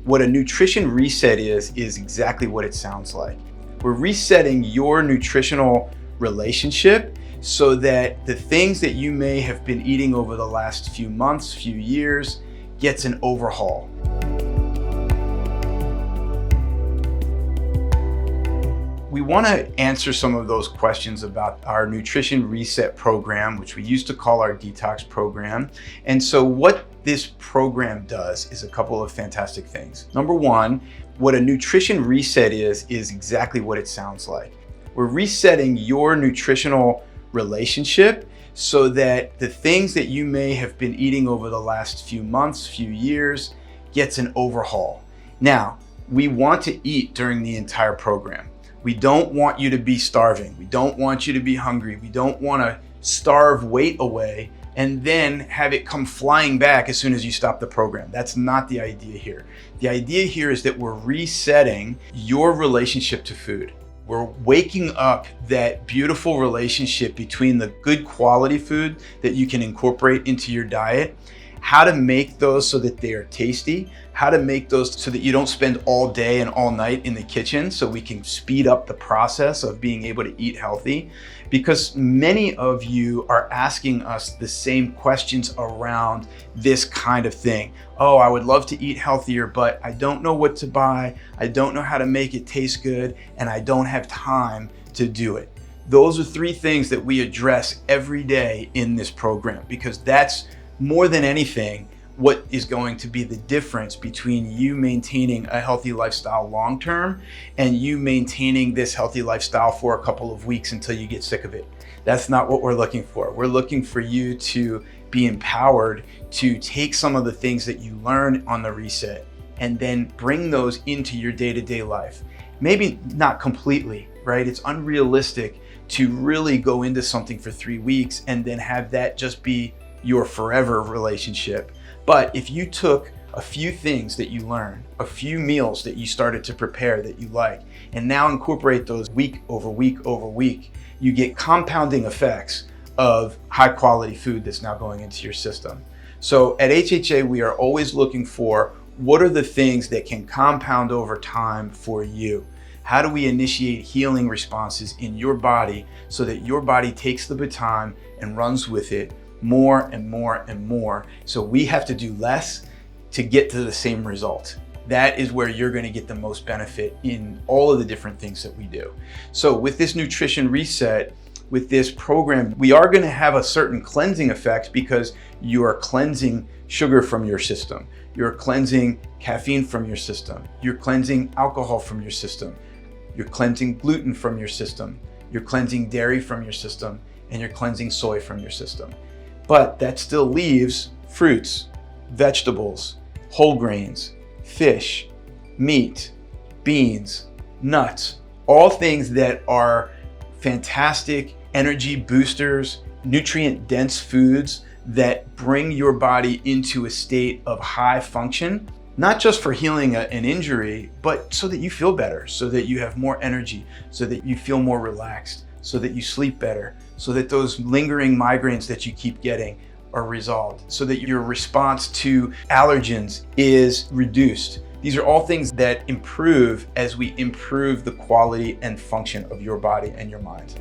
What a nutrition reset is exactly what it sounds like. We're resetting your nutritional relationship so that the things that you may have been eating over the last few months, few years, gets an overhaul. We want to answer some of those questions about our nutrition reset program, which we used to call our detox program. And so what this program does is a couple of fantastic things. Number one, what a nutrition reset is exactly what it sounds like. We're resetting your nutritional relationship so that the things that you may have been eating over the last few months, few years, gets an overhaul. Now, we want to eat during the entire program. We don't want you to be starving. We don't want you to be hungry. We don't want to starve weight away and then have it come flying back as soon as you stop the program. That's not the idea here. The idea here is that we're resetting your relationship to food. We're waking up that beautiful relationship between the good quality food that you can incorporate into your diet, how to make those so that they are tasty, how to make those so that you don't spend all day and all night in the kitchen, so we can speed up the process of being able to eat healthy. Because many of you are asking us the same questions around this kind of thing. Oh, I would love to eat healthier, but I don't know what to buy. I don't know how to make it taste good, and I don't have time to do it. Those are three things that we address every day in this program, because that's more than anything what is going to be the difference between you maintaining a healthy lifestyle long-term and you maintaining this healthy lifestyle for a couple of weeks until you get sick of it. That's not what we're looking for. We're looking for you to be empowered to take some of the things that you learn on the reset and then bring those into your day-to-day life. Maybe not completely, right? It's unrealistic to really go into something for 3 weeks and then have that just be your forever relationship. But if you took a few things that you learned, a few meals that you started to prepare that you like, and now incorporate those week over week over week, you get compounding effects of high quality food that's now going into your system. So at HHA, we are always looking for what are the things that can compound over time for you. How do we initiate healing responses in your body so that your body takes the baton and runs with it more and more and more, so we have to do less to get to the same result. That is where you're going to get the most benefit in all of the different things that we do. So with this nutrition reset, with this program, we are going to have a certain cleansing effect because you are cleansing sugar from your system. You're cleansing caffeine from your system. You're cleansing alcohol from your system. You're cleansing gluten from your system. You're cleansing dairy from your system, and you're cleansing soy from your system. But that still leaves fruits, vegetables, whole grains, fish, meat, beans, nuts, all things that are fantastic energy boosters, nutrient dense foods that bring your body into a state of high function, not just for healing an injury, but so that you feel better, so that you have more energy, so that you feel more relaxed, so that you sleep better, so that those lingering migraines that you keep getting are resolved, so that your response to allergens is reduced. These are all things that improve as we improve the quality and function of your body and your mind.